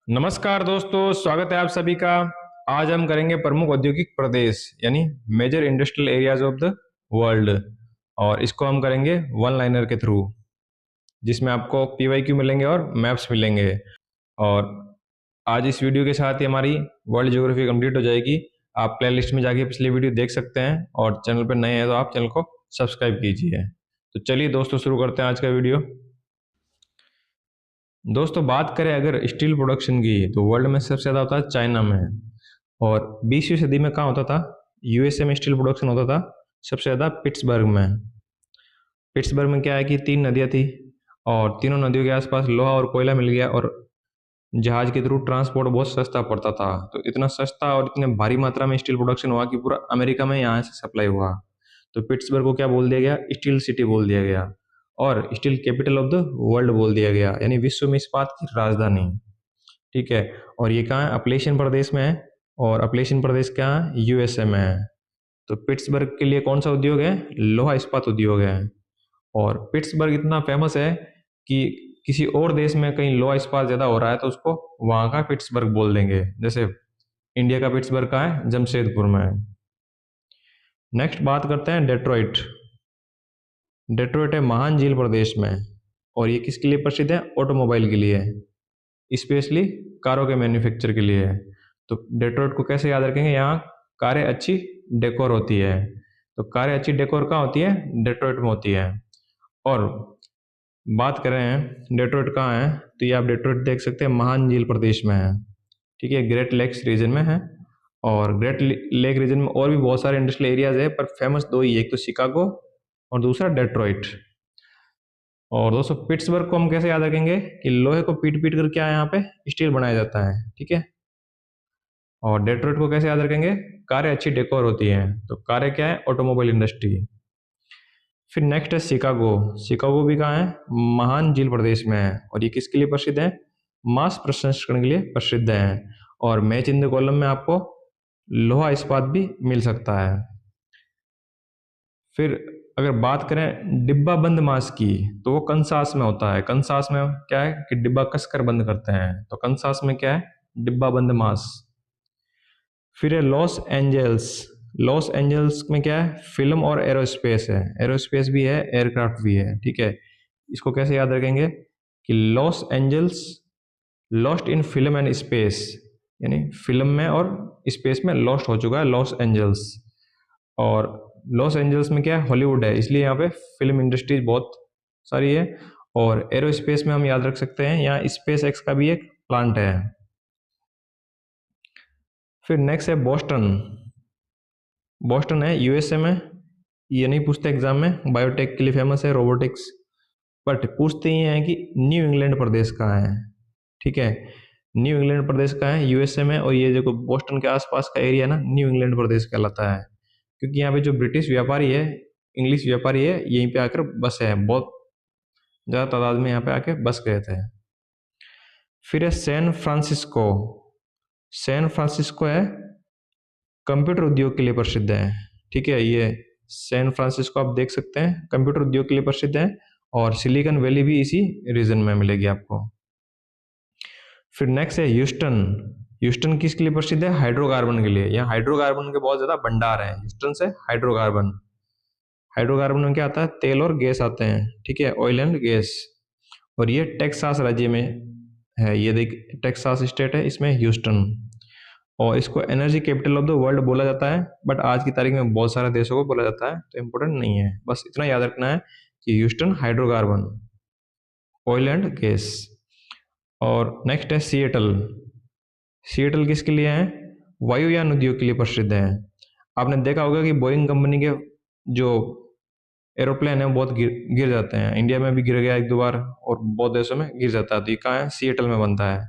नमस्कार दोस्तों, स्वागत है आप सभी का। आज हम करेंगे प्रमुख औद्योगिक प्रदेश यानी major industrial areas of the world, और इसको हम करेंगे वन लाइनर के थ्रू, जिसमें आपको पीवाईक्यू मिलेंगे और मैप्स मिलेंगे। और आज इस वीडियो के साथ ही हमारी वर्ल्ड ज्योग्राफी कंप्लीट हो जाएगी। आप प्ले लिस्ट में जाके पिछली वीडियो देख सकते हैं, और चैनल पर नए हैं तो आप चैनल को सब्सक्राइब कीजिए। तो चलिए दोस्तों, शुरू करते हैं आज का वीडियो। दोस्तों, बात करें अगर स्टील प्रोडक्शन की, तो वर्ल्ड में सबसे ज़्यादा होता है चाइना में, और 20वीं सदी में कहाँ होता था? यूएसए में स्टील प्रोडक्शन होता था सबसे ज़्यादा पिट्सबर्ग में। पिट्सबर्ग में क्या है कि 3 नदियाँ थी, और तीनों नदियों के आसपास लोहा और कोयला मिल गया, और जहाज के थ्रू ट्रांसपोर्ट बहुत सस्ता पड़ता था। तो इतना सस्ता और इतने भारी मात्रा में स्टील प्रोडक्शन हुआ कि पूरा अमेरिका में यहाँ से सप्लाई हुआ। तो पिट्सबर्ग को क्या बोल दिया गया? स्टील सिटी बोल दिया गया, और steel capital of the world बोल दिया गया, यानी विश्व में इस्पात की राजधानी। ठीक है। और ये कहाँ है? अपलेशियन प्रदेश में है, और अपलेशियन प्रदेश कहाँ है? यूएसए में है। तो पिट्सबर्ग के लिए कौन सा उद्योग है? लोहा इस्पात उद्योग है। और पिट्सबर्ग इतना फेमस है कि किसी और देश में कहीं लोहा इस्पात ज़्यादा हो रहा है तो उसको वहाँ का पिट्सबर्ग बोल देंगे। जैसे इंडिया का पिट्सबर्ग कहाँ है? जमशेदपुर में है। नेक्स्ट बात करते हैं डेट्रॉइट। डेट्रॉइट है महान झील प्रदेश में, और ये किसके लिए प्रसिद्ध है? ऑटोमोबाइल के लिए, स्पेशली कारों के मैन्युफैक्चर के लिए। तो डेट्रॉइट को कैसे याद रखेंगे? यहाँ कारें अच्छी डेकोर होती है। तो कारें अच्छी डेकोर कहाँ होती है? डेट्रॉइट में होती है। और बात करें डेट्रॉइट कहाँ है, तो ये आप डेट्रॉइट देख सकते हैं, महान झील प्रदेश में है। ठीक है, ग्रेट लेक्स रीजन में है। और ग्रेट लेक रीजन में और भी बहुत सारे इंडस्ट्रियल एरियाज है, पर फेमस दो ही है, एक तो शिकागो और दूसरा डेट्रॉइट। और दोस्तों, पिट्सबर्ग को हम कैसे याद रखेंगे कि लोहे को पीट पीट कर क्या यहाँ पे स्टील बनाया जाता है। ठीक है। और डेट्रॉइट को कैसे याद रखेंगे? कारें अच्छी डेकोर होती हैं। तो कारें क्या है? Automobile industry. फिर नेक्स्ट है शिकागो। शिकागो भी कहाँ है? महान झील प्रदेश में है, और ये किसके लिए प्रसिद्ध है? मांस प्रसंस्करण के लिए प्रसिद्ध है। और मैच इन द कॉलम में आपको लोहा इस्पात भी मिल सकता है। फिर अगर बात करें डिब्बा बंद मांस की, तो वो कंसास में होता है। कंसास में क्या है कि डिब्बा कसकर बंद करते हैं, तो कंसास में क्या है? डिब्बा बंद मांस। फिर है लॉस एंजल्स। लॉस एंजल्स में क्या है? फिल्म और एरोस्पेस है। एरोस्पेस भी है, एयरक्राफ्ट भी है। ठीक है। इसको कैसे याद रखेंगे कि Los Angeles lost in film and space, यानी फिल्म में और स्पेस में लॉस्ट हो चुका है लॉस एंजल्स। और लॉस एंजल्स में क्या है? हॉलीवुड है, इसलिए यहाँ पे फिल्म इंडस्ट्रीज बहुत सारी है। और एरोस्पेस में हम याद रख सकते हैं, यहाँ स्पेस एक्स का भी एक प्लांट है। फिर नेक्स्ट है बोस्टन। बोस्टन है यूएसए में। ये नहीं पूछते एग्जाम में, बायोटेक के लिए फेमस है, रोबोटिक्स। बट पूछते ही हैं कि न्यू इंग्लैंड प्रदेश कहाँ है। ठीक है। न्यू इंग्लैंड प्रदेश कहाँ है? यूएसए में। और ये जो बोस्टन के आसपास का एरिया ना, न्यू इंग्लैंड प्रदेश कहलाता है, क्योंकि यहाँ पे जो ब्रिटिश व्यापारी है, इंग्लिश व्यापारी है, यहीं पे आकर बसे हैं। बहुत ज़्यादा तादाद में यहाँ पे आके बस गए थे। फिर है सैन फ्रांसिस्को। सैन फ्रांसिस्को है कंप्यूटर उद्योग के लिए प्रसिद्ध है। ठीक है, ये सैन फ्रांसिस्को आप देख सकते हैं, कंप्यूटर उद्योग के लिए प्रसिद्ध है। और सिलिकॉन वैली भी इसी रीजन में मिलेगी आपको। फिर नेक्स्ट है ह्यूस्टन। ह्यूस्टन किसके लिए प्रसिद्ध है? हाइड्रोकार्बन के लिए। यहाँ हाइड्रोकार्बन के बहुत ज्यादा भंडार है। ह्यूस्टन से हाइड्रोकार्बन। हाइड्रोकार्बन में क्या आता है? तेल और गैस आते हैं। ठीक है, ऑयल एंड गैस। और ये टेक्सास राज्य में है। ये देख, टेक्सास स्टेट है, इसमें ह्यूस्टन। और इसको energy capital of the world बोला जाता है, बट आज की तारीख में बहुत सारे देशों को बोला जाता है, तो इम्पोर्टेंट नहीं है। बस इतना याद रखना है कि Houston hydrocarbon, oil and gas. और नेक्स्ट है सिएटल। सिएटल किसके लिए है? वायुयान उद्योग के लिए प्रसिद्ध है। आपने देखा होगा कि बोइंग कंपनी के जो एरोप्लेन है बहुत गिर जाते हैं। इंडिया में भी गिर गया एक दो बार, और बहुत देशों में गिर जाता है। तो ये कहाँ है? सिएटल में बनता है।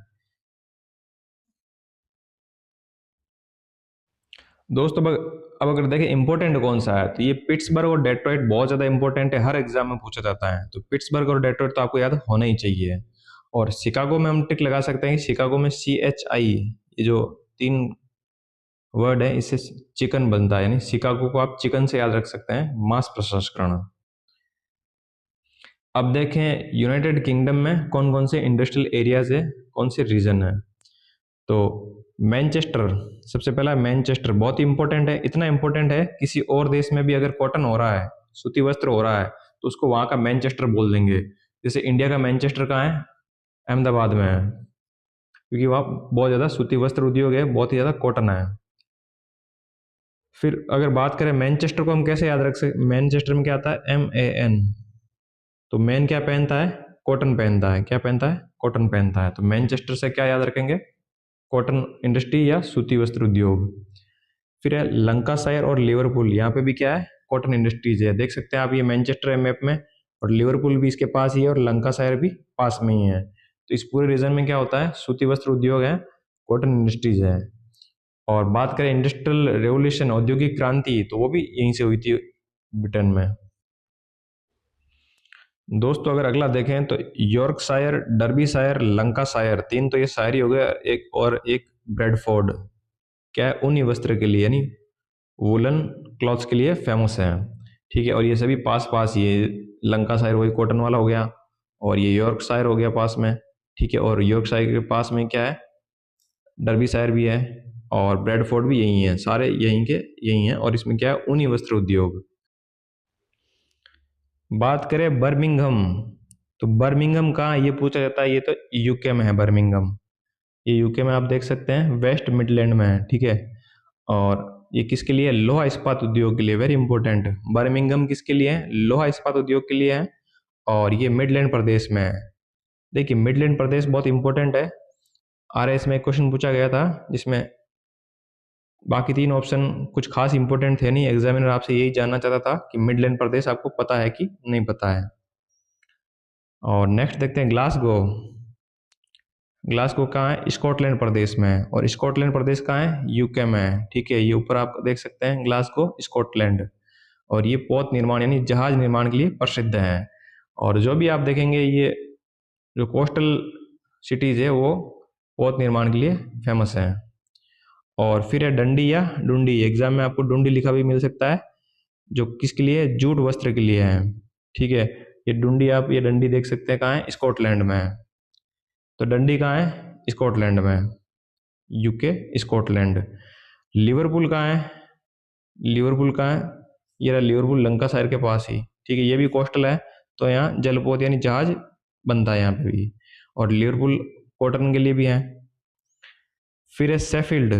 दोस्तों, अब अगर देखें इंपॉर्टेंट कौन सा है, तो ये पिट्सबर्ग और डेट्रॉइट बहुत ज़्यादा इंपॉर्टेंट है, हर एग्जाम में पूछा जाता है। तो पिट्सबर्ग और डेट्रॉइट तो आपको याद होना ही चाहिए। और शिकागो में हम टिक लगा सकते हैं कि शिकागो में CHI, ये जो 3 वर्ड है, इससे चिकन बनता है, यानी शिकागो को आप चिकन से याद रख सकते हैं, मांस प्रसंस्करण। अब देखें यूनाइटेड किंगडम में कौन कौन से इंडस्ट्रियल एरियाज है, कौन से रीजन है। तो मैनचेस्टर, सबसे पहला मैनचेस्टर बहुत ही इंपॉर्टेंट है, इतना इंपॉर्टेंट है किसी और देश में भी अगर कॉटन हो रहा है, सूती वस्त्र हो रहा है, तो उसको वहाँ का मैनचेस्टर बोल देंगे। जैसे इंडिया का मैनचेस्टर कहाँ है? अहमदाबाद में है, क्योंकि वहाँ बहुत ज़्यादा सूती वस्त्र उद्योग है, बहुत ही ज़्यादा कॉटन है। फिर अगर बात करें मैनचेस्टर को हम कैसे याद रख सकते, मैनचेस्टर में क्या आता है? MAN। तो मैन क्या पहनता है? कॉटन पहनता है। क्या पहनता है? कॉटन पहनता है। तो मैनचेस्टर से क्या याद रखेंगे? कॉटन इंडस्ट्री या सूती वस्त्र उद्योग। फिर है लंकाशायर और लिवरपूल, यहाँ पे भी क्या है? कॉटन इंडस्ट्रीज है। देख सकते हैं आप, ये मैनचेस्टर है मैप में, और लिवरपूल भी इसके पास ही है, और लंकाशायर भी पास में ही है। तो इस पूरे रीजन में क्या होता है? सूती वस्त्र उद्योग है, कॉटन इंडस्ट्रीज है। और बात करें इंडस्ट्रियल रेवोल्यूशन, औद्योगिक क्रांति, तो वो भी यहीं से हुई थी, ब्रिटेन में। दोस्तों अगर अगला देखें तो यॉर्कशायर, डर्बीशायर, लंकाशायर, तीन तो ये शायरी हो गया, एक और एक ब्रेडफोर्ड, क्या है? ऊनी वस्त्र के लिए, यानी वुलन क्लॉथ्स के लिए फेमस है। ठीक है, और ये सभी पास पास, ये लंकाशायर वही कॉटन वाला हो गया, और ये यॉर्कशायर हो गया पास में। ठीक है, और यॉर्कशायर के पास में क्या है? डर्बीशायर भी है, और ब्रेडफोर्ड भी यही है, सारे यहीं के यही हैं। और इसमें क्या है? ऊनी वस्त्र उद्योग। बात करें बर्मिंघम, तो बर्मिंघम कहाँ है? ये पूछा जाता है, ये तो यूके में है बर्मिंघम। ये यूके में आप देख सकते हैं, वेस्ट मिडलैंड में है। ठीक है, और ये किसके लिए? लोहा इस्पात उद्योग के लिए, वेरी इंपॉर्टेंट। बर्मिंघम किसके लिए है? लोहा इस्पात उद्योग के लिए है, और ये मिडलैंड प्रदेश में है। देखिए मिडलैंड प्रदेश बहुत इंपॉर्टेंट है, RS में एक क्वेश्चन पूछा गया था, जिसमें बाकी तीन ऑप्शन कुछ खास इंपॉर्टेंट थे नहीं, एग्जामिनर आपसे यही जानना चाहता था कि मिडलैंड प्रदेश आपको पता है कि नहीं पता है। और नेक्स्ट देखते हैं ग्लासगो। ग्लासगो कहाँ है? स्कॉटलैंड प्रदेश में है, और स्कॉटलैंड प्रदेश कहाँ है? यूके में है। ठीक है, ये ऊपर आप देख सकते हैं ग्लासगो स्कॉटलैंड, और ये पोत निर्माण यानी जहाज निर्माण के लिए प्रसिद्ध है। और जो भी आप देखेंगे, ये जो कोस्टल सिटीज़ है वो पोत निर्माण के लिए फेमस है। और फिर है डंडी या डुंडी, एग्जाम में आपको डुंडी लिखा भी मिल सकता है, जो किसके लिए? जूट वस्त्र के लिए है। ठीक है, ये डुंडी, आप ये डंडी देख सकते हैं कहाँ है? स्कॉटलैंड में है। तो डंडी कहाँ है? स्कॉटलैंड में, यूके स्कॉटलैंड। लिवरपूल कहाँ है? लिवरपूल कहाँ है? ये रहा लिवरपूल, लंकाशायर के पास ही। ठीक है, ये भी कोस्टल है, तो यहाँ जलपोत यानी जहाज बनता है यहाँ पे भी, और लिवरपूल कॉटन के लिए भी है। फिर है शेफील्ड।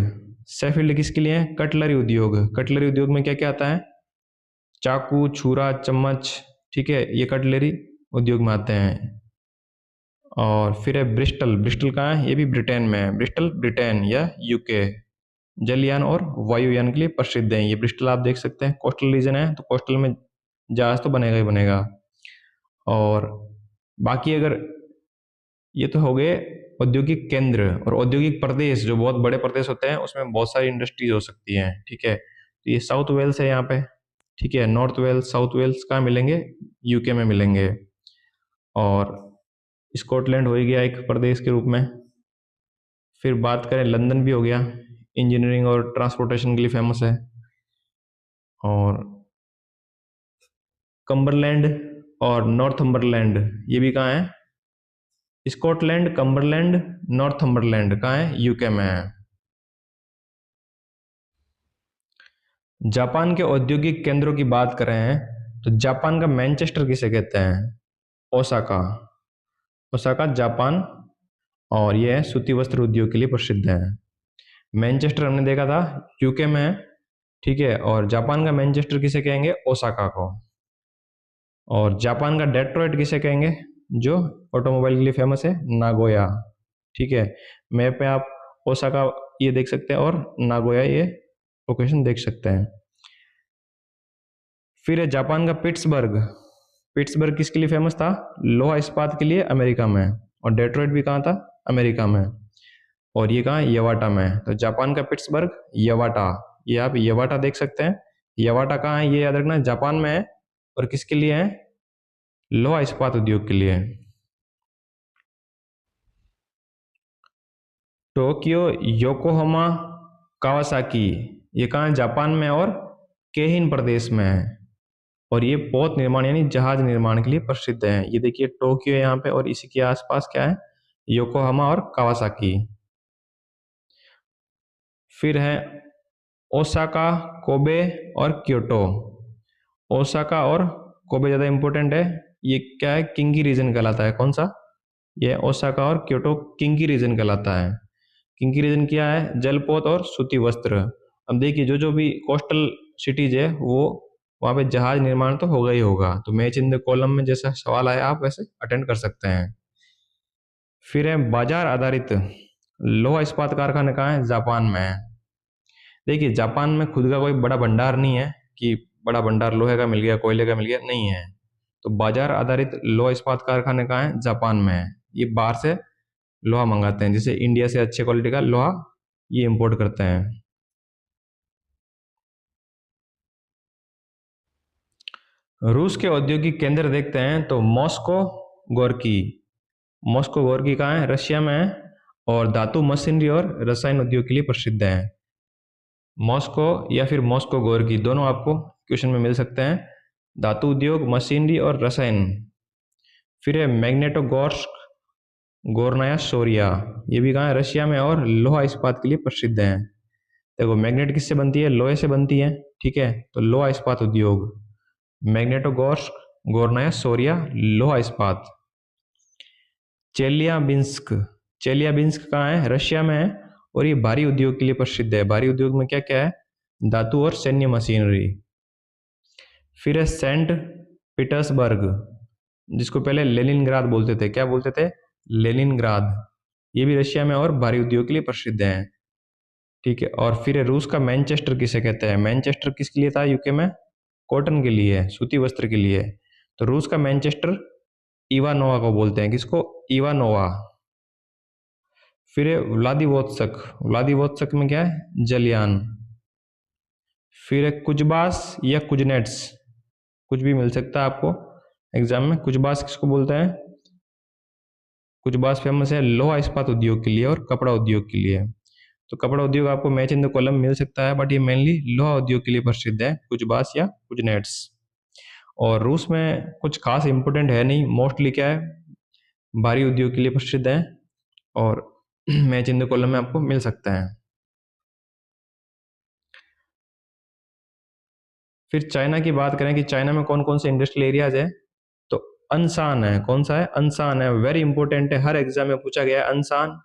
शेफील्ड किसके लिए है? कटलरी उद्योग। कटलरी उद्योग में क्या क्या आता है? चाकू, छुरा, चम्मच। ठीक है, ये कटलरी उद्योग में आते हैं। और फिर है ब्रिस्टल। ब्रिस्टल कहाँ है? ये भी ब्रिटेन में है, ब्रिस्टल ब्रिटेन या यूके। जलयान और वायुयान के लिए प्रसिद्ध है। ये ब्रिस्टल आप देख सकते हैं, कोस्टल रीजन है, तो कोस्टल में जहाज तो बनेगा ही बनेगा। और बाकी अगर ये तो हो गए औद्योगिक केंद्र, और औद्योगिक प्रदेश, जो बहुत बड़े प्रदेश होते हैं उसमें बहुत सारी इंडस्ट्रीज हो सकती हैं। ठीक है, तो ये साउथ वेल्स है यहाँ पे। ठीक है, नॉर्थ वेल्स, साउथ वेल्स कहाँ मिलेंगे? यूके में मिलेंगे। और स्कॉटलैंड हो ही गया एक प्रदेश के रूप में। फिर बात करें लंदन भी हो गया, इंजीनियरिंग और ट्रांसपोर्टेशन के लिए फेमस है। और कम्बरलैंड और नॉर्थम्बरलैंड, ये भी कहाँ है? स्कॉटलैंड, कम्बरलैंड, नॉर्थम्बरलैंड कहाँ है? यूके में है। जापान के औद्योगिक केंद्रों की बात कर रहे हैं, तो जापान का मैनचेस्टर किसे कहते हैं? ओसाका। ओसाका जापान, और यह है सूती वस्त्र उद्योग के लिए प्रसिद्ध है। मैनचेस्टर हमने देखा था यूके में है। ठीक है, और जापान का मैनचेस्टर किसे कहेंगे? ओसाका को। और जापान का डेट्रॉइट किसे कहेंगे? जो ऑटोमोबाइल के लिए फेमस है, नागोया। ठीक है, मैप पे आप ओसाका ये देख सकते हैं, और नागोया ये लोकेशन देख सकते हैं। फिर है जापान का पिट्सबर्ग। पिट्सबर्ग किसके लिए फेमस था? लोहा इस्पात के लिए, अमेरिका में। और डेट्रॉइट भी कहाँ था? अमेरिका में। और ये कहाँ? यवाटा में। तो जापान का पिट्सबर्ग, यवाटा, ये आप यवाटा देख सकते हैं। यवाटा कहाँ है? ये याद रखना, जापान में है, और किसके लिए है? लोहा इस्पात उद्योग के लिए। टोक्यो, योकोहामा, कावासाकी, ये कहाँ है? जापान में, और केहिन प्रदेश में है। और ये पोत निर्माण यानी जहाज निर्माण के लिए प्रसिद्ध है। ये देखिए टोक्यो यहाँ पे, और इसी के आसपास क्या है? योकोहामा और कावासाकी। फिर है ओसाका, कोबे और क्योटो। ओसाका और कोबे ज़्यादा इंपॉर्टेंट है। ये क्या है, किंगी रीजन कहलाता है। कौन सा? ये ओसाका और क्योटो किंगी रीजन कहलाता है। किंगी रीजन क्या है? जलपोत और सूती वस्त्र। अब देखिए जो जो भी कोस्टल सिटीज है वो वहाँ पे जहाज निर्माण तो होगा ही होगा। तो मैच इन द कॉलम में जैसा सवाल आया आप वैसे अटेंड कर सकते हैं। फिर है बाजार आधारित लोहा इस्पात कारखाने कहाँ है? जापान में है। देखिए जापान में खुद का कोई बड़ा भंडार नहीं है कि बड़ा भंडार लोहे का मिल गया, कोयले का मिल गया, नहीं है। तो बाजार आधारित लोहा इस्पात कारखाने कहाँ है? जापान में है। ये बाहर से लोहा मंगाते हैं, जैसे इंडिया से अच्छे क्वालिटी का लोहा ये इंपोर्ट करते हैं। रूस के औद्योगिक केंद्र देखते हैं तो मॉस्को, गोर्की। मॉस्को गोर्की कहाँ है? रशिया में है। और धातु मशीनरी और रसायन उद्योग के लिए प्रसिद्ध है। मॉस्को या फिर मॉस्को गोर्की दोनों आपको क्वेश्चन में मिल सकते हैं। धातु उद्योग, मशीनरी और रसायन। फिर है मैग्नेटोगोर्स्क, गोरनाया सोरिया। ये भी कहाँ है? रशिया में। और लोहा इस्पात के लिए प्रसिद्ध है। देखो मैग्नेट किससे बनती है? लोहे से बनती है। ठीक है, तो लोहा इस्पात उद्योग मैग्नेटोगोर्स्क, गोरनाया सोरिया, लोहा इस्पात। चेलियाबिंस्क, चेलियाबिंस्क कहाँ है? रशिया में है। और ये भारी उद्योग के लिए प्रसिद्ध है। भारी उद्योग में क्या क्या है? धातु और सैन्य मशीनरी। फिर है सेंट पीटर्सबर्ग, जिसको पहले लेनिनग्राद बोलते थे। क्या बोलते थे? लेनिनग्राद। ये भी रशिया में और भारी उद्योग के लिए प्रसिद्ध है। ठीक है, और फिर है रूस का मैनचेस्टर किसे कहते हैं? मैनचेस्टर किसके लिए था यूके में? कॉटन के लिए, सूती वस्त्र के लिए। तो रूस का मैनचेस्टर इवानोवा को बोलते हैं। किसको? इवानोवा। फिर है व्लादिवोत्सक, व्लादिवोत्सक में क्या है? जलियान। फिर है कुजबास या कुजनेट्स, कुछ भी मिल सकता है आपको एग्जाम में। कुजबास किसको बोलते हैं? कुजबास फेमस है लोहा इस्पात उद्योग के लिए और कपड़ा उद्योग के लिए। तो कपड़ा उद्योग आपको मैच इन द कॉलम मिल सकता है, बट ये मेनली लोहा उद्योग के लिए प्रसिद्ध है, कुजबास या कुजनेट्स। और रूस में कुछ खास इंपोर्टेंट है नहीं, मोस्टली क्या है, भारी उद्योग के लिए प्रसिद्ध है। और मैच इन द कॉलम में आपको मिल सकता है। फिर चाइना की बात करें कि चाइना में कौन कौन से इंडस्ट्रियल एरियाज है, तो अनसान है। कौन सा है? अनसान है। वेरी इंपॉर्टेंट है, हर एग्जाम में पूछा गया है अनसान।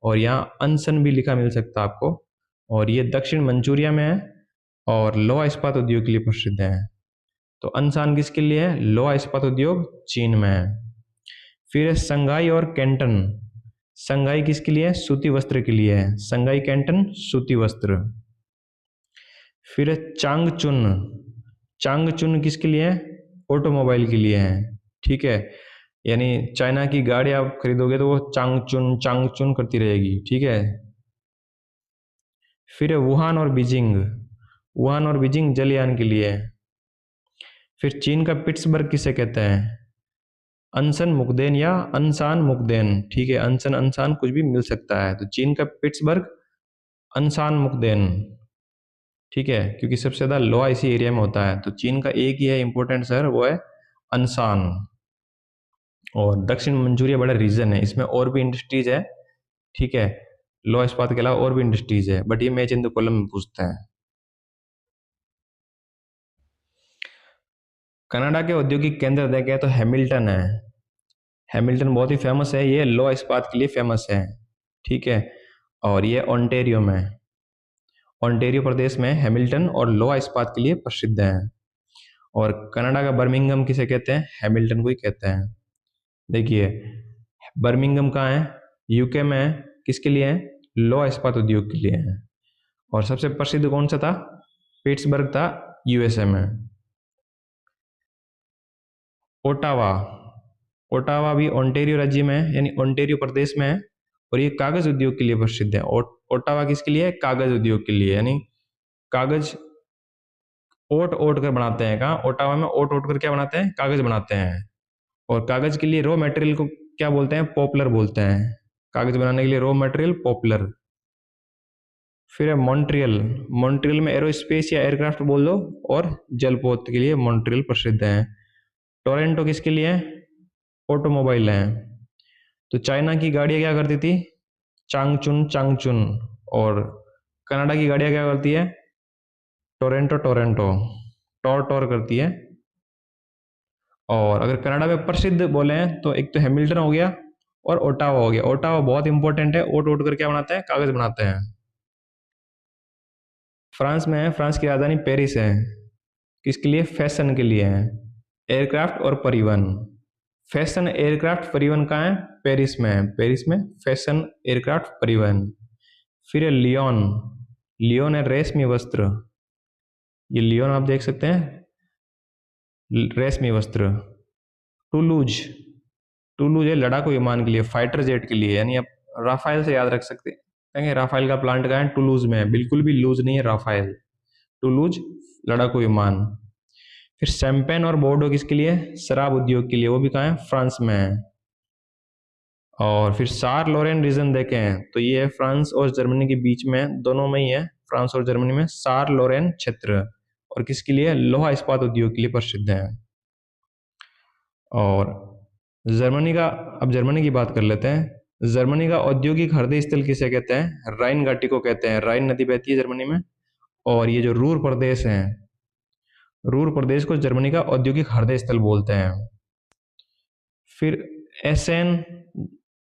और यहाँ अनसन भी लिखा मिल सकता है आपको। और ये दक्षिण मंचूरिया में है और लोहा इस्पात उद्योग के लिए प्रसिद्ध है। तो अनसान किसके लिए है? लोहा इस्पात उद्योग चीन में है। फिर है संघाई और कैंटन। संघाई किसके लिए है? सूती वस्त्र के लिए है। संघाई कैंटन सूती वस्त्र। फिर है चांगचुन, चांगचुन किसके लिए है? ऑटोमोबाइल के लिए है। ठीक है, यानी चाइना की गाड़ी आप खरीदोगे तो वो चांगचुन चांगचुन करती रहेगी। ठीक है। फिर है वुहान और बीजिंग, वुहान और बीजिंग जलयान के लिए है। फिर चीन का पिट्सबर्ग किसे कहते हैं? अनसन मुकदेन या अनसान मुकदेन। ठीक है, अनसन अनसान कुछ भी मिल सकता है। तो चीन का पिट्सबर्ग, अनसान मुकदेन। ठीक है, क्योंकि सबसे ज़्यादा लोहा इसी एरिया में होता है। तो चीन का एक ही है इंपॉर्टेंट शहर, वो है अनसान। और दक्षिण मंचूरिया बड़ा रीजन है, इसमें और भी इंडस्ट्रीज है। ठीक है, लोहा इस्पात के अलावा और भी इंडस्ट्रीज है, बट ये मैच इन द कॉलम में पूछते हैं। कनाडा के औद्योगिक केंद्र देखें तो हैमिल्टन है। हैमिल्टन बहुत ही फेमस है, ये लोहा इस्पात के लिए फेमस है। ठीक है, और ये ओंटेरियो में, ओंटेरियो प्रदेश में हैमिल्टन और लोहा इस्पात के लिए प्रसिद्ध है। और कनाडा का बर्मिंघम किसे कहते हैं? हैमिल्टन को ही कहते हैं। देखिए बर्मिंघम कहाँ है? यूके में है। किसके लिए है? लोहा इस्पात उद्योग के लिए है। और सबसे प्रसिद्ध कौन सा था? पिट्सबर्ग था, यूएसए में। ओटावा, ओटावा भी ओंटेरियो राज्य में है, यानी ओंटेरियो प्रदेश में है। और ये कागज उद्योग के लिए प्रसिद्ध है। ओटावा किसके लिए है? कागज उद्योग के लिए, यानी कागज ओट ओट कर बनाते हैं। कहाँ? ओटावा में ओट ओट कर क्या बनाते हैं? कागज बनाते हैं। और कागज के लिए रॉ मटेरियल को क्या बोलते हैं? पॉपुलर बोलते हैं। कागज बनाने के लिए रॉ मटेरियल पॉपुलर। फिर है मॉन्ट्रियल, मॉन्ट्रियल में एरोस्पेस या एयरक्राफ्ट बोल दो। और जलपोत के लिए मॉन्ट्रियल प्रसिद्ध है। टोरंटो किसके लिए है? ऑटोमोबाइल है। तो चाइना की गाड़ियाँ क्या करती थी? Changchun Changchun. और कनाडा की गाड़ियाँ क्या करती है? टोरंटो टोरंटो, टोर टोर करती है। और अगर कनाडा में प्रसिद्ध बोले हैं तो एक तो हैमिल्टन हो गया और ओटावा हो गया। ओटावा बहुत इंपॉर्टेंट है, ओट ओट कर क्या बनाते हैं? कागज बनाते हैं। फ्रांस में है, फ्रांस की राजधानी पेरिस है। किसके लिए? फैशन के लिए है। एयरक्राफ्ट और परिवहन, फैशन एयरक्राफ्ट परिवहन कहाँ है? पेरिस में है। पेरिस में फैशन एयरक्राफ्ट परिवहन। फिर है लियोन, लियोन है रेशमी वस्त्र। ये लियोन आप देख सकते हैं, रेशमी वस्त्र। टूलूज, टूलूज है लड़ाकू विमान के लिए, फाइटर जेट के लिए, यानी आप राफेल से याद रख सकते हैं। राफेल का प्लांट कहाँ है? टूलूज में है, बिल्कुल भी लूज नहीं है राफेल। टूलूज लड़ाकू विमान। फिर शैंपेन और बोर्डो किसके लिए? शराब उद्योग के लिए, वो भी कहाँ है? फ्रांस में है। और फिर सार लोरेन रीजन देखें तो ये है फ्रांस और जर्मनी के बीच में, दोनों में ही है, फ्रांस और जर्मनी में सार लोरेन क्षेत्र। और किसके लिए? लोहा इस्पात उद्योग के लिए प्रसिद्ध है। और जर्मनी का, अब जर्मनी की बात कर लेते हैं। जर्मनी का औद्योगिक हृदय स्थल किसे कहते हैं? राइन घाटी को कहते हैं। राइन नदी बहती है जर्मनी में। और ये जो रूर प्रदेश है, रूर प्रदेश को जर्मनी का औद्योगिक हृदय स्थल बोलते हैं। फिर एसेन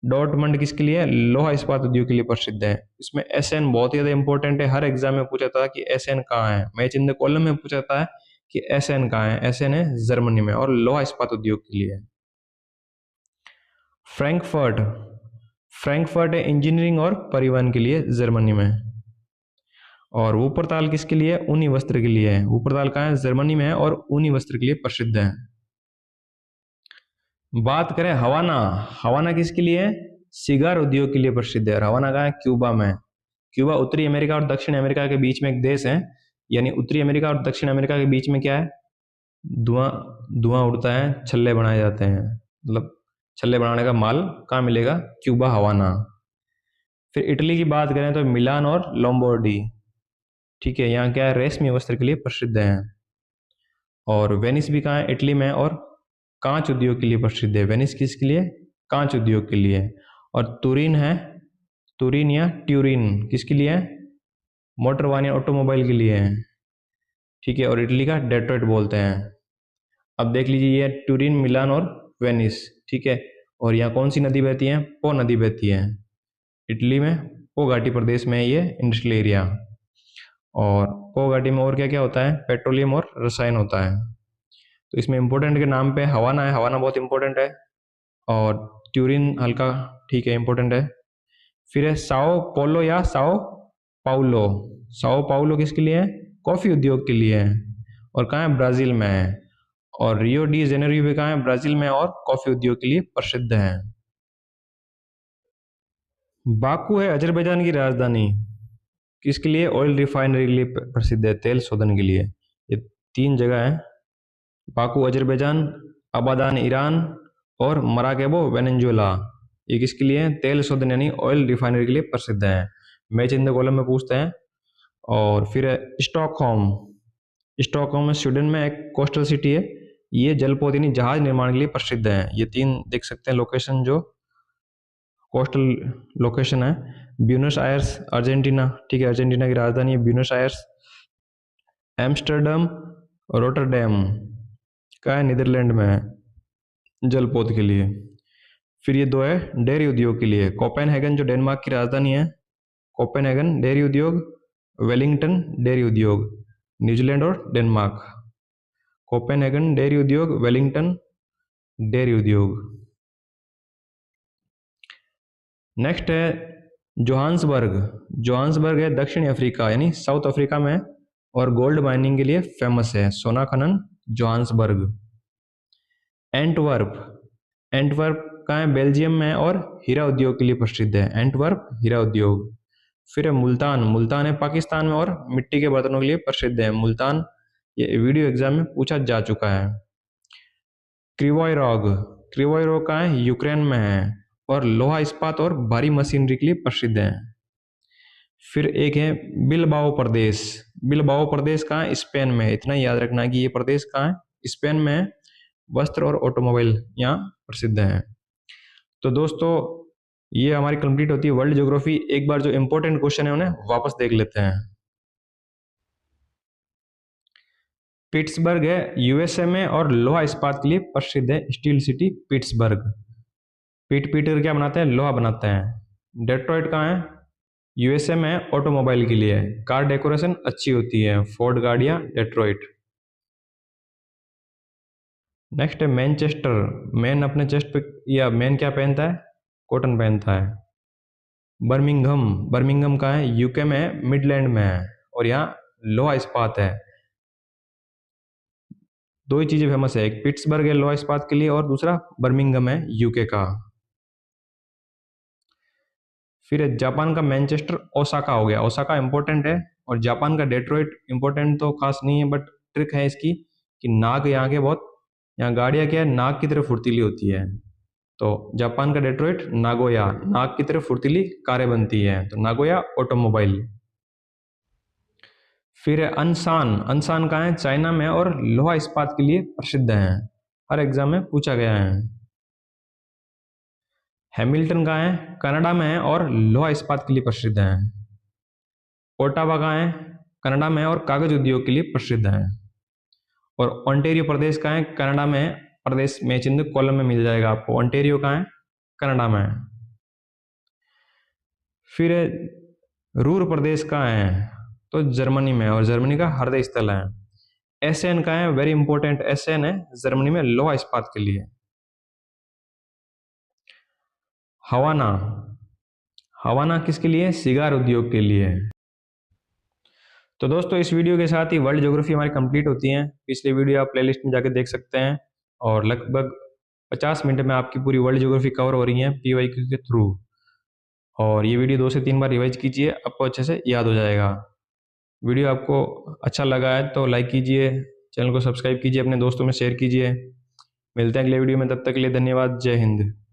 डॉर्टमंड किसके लिए? लोहा इस्पात उद्योग के लिए प्रसिद्ध है। इसमें एसेन बहुत ही ज्यादा इंपॉर्टेंट है, हर एग्जाम में पूछा था कि एसेन कहाँ है। मैच इन द कॉलम में पूछा था कि एसेन कहाँ है। एसेन है जर्मनी में और लोहा इस्पात उद्योग के लिए। फ्रैंकफर्ट, फ्रैंकफर्ट है इंजीनियरिंग और परिवहन के लिए जर्मनी में। और वूपरताल किसके लिए? ऊनी वस्त्र के लिए है। वूपरताल कहाँ है? जर्मनी में है और ऊनी वस्त्र के लिए प्रसिद्ध है। बात करें हवाना, हवाना किसके लिए है? सिगार उद्योग के लिए प्रसिद्ध है। और हवाना कहाँ है? क्यूबा में। क्यूबा उत्तरी अमेरिका और दक्षिण अमेरिका के बीच में एक देश है। यानी उत्तरी अमेरिका और दक्षिण अमेरिका के बीच में क्या है? धुआं, धुआं उड़ता है, छल्ले बनाए जाते हैं। मतलब छल्ले बनाने का माल कहाँ मिलेगा? क्यूबा, हवाना। फिर इटली की बात करें तो मिलान और लोम्बार्डी, ठीक है, यहाँ क्या है? रेशमी वस्त्र के लिए प्रसिद्ध है। और वेनिस भी कहाँ है? इटली में। और कांच उद्योग के लिए प्रसिद्ध है। वेनिस किसके लिए? कांच उद्योग के लिए। और तुरीन है, तुरीन या ट्यूरिन किसके लिए है? मोटर वाहन या ऑटोमोबाइल के लिए है, ठीक है। और इटली का डेट्रॉइट बोलते हैं। अब देख लीजिए ये ट्यूरिन, मिलान और वेनिस, ठीक है। और यहाँ कौन सी नदी बहती है? पो नदी बहती है इटली में। पो घाटी प्रदेश में है ये इंडस्ट्रियल एरिया। और पो घाटी में और क्या क्या होता है? पेट्रोलियम और रसायन होता है। तो इसमें इंपॉर्टेंट के नाम पे हवाना है, हवाना बहुत इंपॉर्टेंट है। और ट्यूरिन हल्का, ठीक है, इंपॉर्टेंट है। फिर है साओ पोलो या साओ पाउलो। साओ पाउलो किसके लिए है? कॉफी उद्योग के लिए है। और कहाँ है? ब्राजील में है। और रियो डी जेनेरियो भी कहाँ है? ब्राजील में, और कॉफी उद्योग के लिए प्रसिद्ध है। बाकू है अजरबैजान की राजधानी, किसके लिए? ऑयल रिफाइनरी के लिए प्रसिद्ध है, तेल शोधन के लिए। ये तीन जगह है, बाकू अजरबैजान, अबादान ईरान और मराकेबो वेनेजुएला। ये किसके लिए? तेल शोधन यानी ऑयल रिफाइनरी के लिए प्रसिद्ध है। मैच इन द कॉलम में पूछते हैं। और फिर स्टॉकहोम, स्टॉकहोम में स्वीडन में एक कोस्टल सिटी है। ये जलपोत यानी जहाज निर्माण के लिए प्रसिद्ध है। ये तीन देख सकते हैं लोकेशन, जो कोस्टल लोकेशन है। ब्यूनस आयर्स अर्जेंटीना, ठीक है, अर्जेंटीना की राजधानी है ब्यूनस आयर्स। एम्स्टर्डम, रोटरडैम का है नीदरलैंड में है, जलपोत के लिए। फिर ये दो है डेयरी उद्योग के लिए। कोपेनहेगन जो डेनमार्क की राजधानी है, कोपेनहेगन डेयरी उद्योग, वेलिंगटन डेयरी उद्योग, न्यूजीलैंड और डेनमार्क। कोपेनहेगन डेयरी उद्योग, वेलिंगटन डेयरी उद्योग। नेक्स्ट है जोहान्सबर्ग। जोहान्सबर्ग है दक्षिणी अफ्रीका यानी साउथ अफ्रीका में, और गोल्ड माइनिंग के लिए फेमस है, सोना खनन जोहान्सबर्ग। एंटवर्प, एंटवर्प कहाँ है? बेल्जियम में, और हीरा उद्योग के लिए प्रसिद्ध है, एंटवर्प हीरा उद्योग। फिर है मुल्तान, मुल्तान है पाकिस्तान में, और मिट्टी के बर्तनों के लिए प्रसिद्ध है मुल्तान। ये वीडियो एग्जाम में पूछा जा चुका है। क्रिवोय रॉग, क्रिवोय रॉग कहाँ है? यूक्रेन में है, और लोहा इस्पात और भारी मशीनरी के लिए प्रसिद्ध है। फिर एक है बिलबाओ प्रदेश, बिलबाओ प्रदेश कहाँ है? स्पेन में। इतना ही याद रखना है कि ये प्रदेश कहाँ है? स्पेन में है। वस्त्र और ऑटोमोबाइल यहाँ प्रसिद्ध है। तो दोस्तों ये हमारी कंप्लीट होती है वर्ल्ड ज्योग्राफी। एक बार जो इंपॉर्टेंट क्वेश्चन है उन्हें वापस देख लेते हैं। पिट्सबर्ग है यूएसए में और लोहा इस्पात के लिए प्रसिद्ध है। Steel city Pittsburgh. पीट पीट कर क्या बनाते हैं? लोहा बनाते हैं। डेट्रॉइट कहाँ है? यूएसए में, ऑटोमोबाइल के लिए है। कार डेकोरेशन अच्छी होती है, फोर्ड गाड़ियाँ, डेट्रॉइट। नेक्स्ट है मैनचेस्टर। मैन अपने चेस्ट पे या मैन क्या पहनता है? कॉटन पहनता है। बर्मिंघम। बर्मिंघम कहाँ है? यूके में है, मिडलैंड में है, और यहाँ लोहा इस्पात है। दो ही चीजें फेमस है, एक पिट्सबर्ग है लोहा इस्पात के लिए और दूसरा बर्मिंघम है यूके का। फिर है जापान का मैनचेस्टर ओसाका हो गया। ओसाका इंपॉर्टेंट है, और जापान का डेट्रॉइट इंपॉर्टेंट तो खास नहीं है, बट ट्रिक है इसकी कि नाक यहाँ के बहुत, यहाँ गाड़ियाँ क्या है नाक की तरफ फुर्तीली होती है। तो जापान का डेट्रॉइट नागोया, नाक की तरफ फुर्तीली कारें बनती है, तो नागोया ऑटोमोबाइल। फिर है अनसान। अनसान कहाँ है? चाइना में, और लोहा इस्पात के लिए प्रसिद्ध है। हर एग्जाम में पूछा गया है। हैमिल्टन कहाँ है? कनाडा में है और लोहा इस्पात के लिए प्रसिद्ध है। ओटावा कहाँ है? कनाडा में और कागज उद्योग के लिए प्रसिद्ध है। और ओंटेरियो प्रदेश कहाँ है? कनाडा में है। प्रदेश में चिन्ह कॉलम में मिल जाएगा आपको। ओंटेरियो कहाँ है? कनाडा में है। फिर रूर प्रदेश कहाँ है? तो जर्मनी में, और जर्मनी का हृदय स्थल है। एसएन कहाँ है? वेरी इंपॉर्टेंट, एसएन है जर्मनी में लोहा इस्पात के लिए। हवाना। हवाना किसके लिए? सिगार उद्योग के लिए। तो दोस्तों इस वीडियो के साथ ही वर्ल्ड ज्योग्राफी हमारी कंप्लीट होती है। पिछले वीडियो आप प्लेलिस्ट में जाकर देख सकते हैं, और लगभग 50 मिनट में आपकी पूरी वर्ल्ड ज्योग्राफी कवर हो रही है पीवाईक्यू के थ्रू। और ये वीडियो 2 से 3 बार रिवाइज कीजिए, आपको अच्छे से याद हो जाएगा। वीडियो आपको अच्छा लगा है तो लाइक कीजिए, चैनल को सब्सक्राइब कीजिए, अपने दोस्तों में शेयर कीजिए। मिलते हैं अगले वीडियो में, तब तक के लिए धन्यवाद। जय हिंद।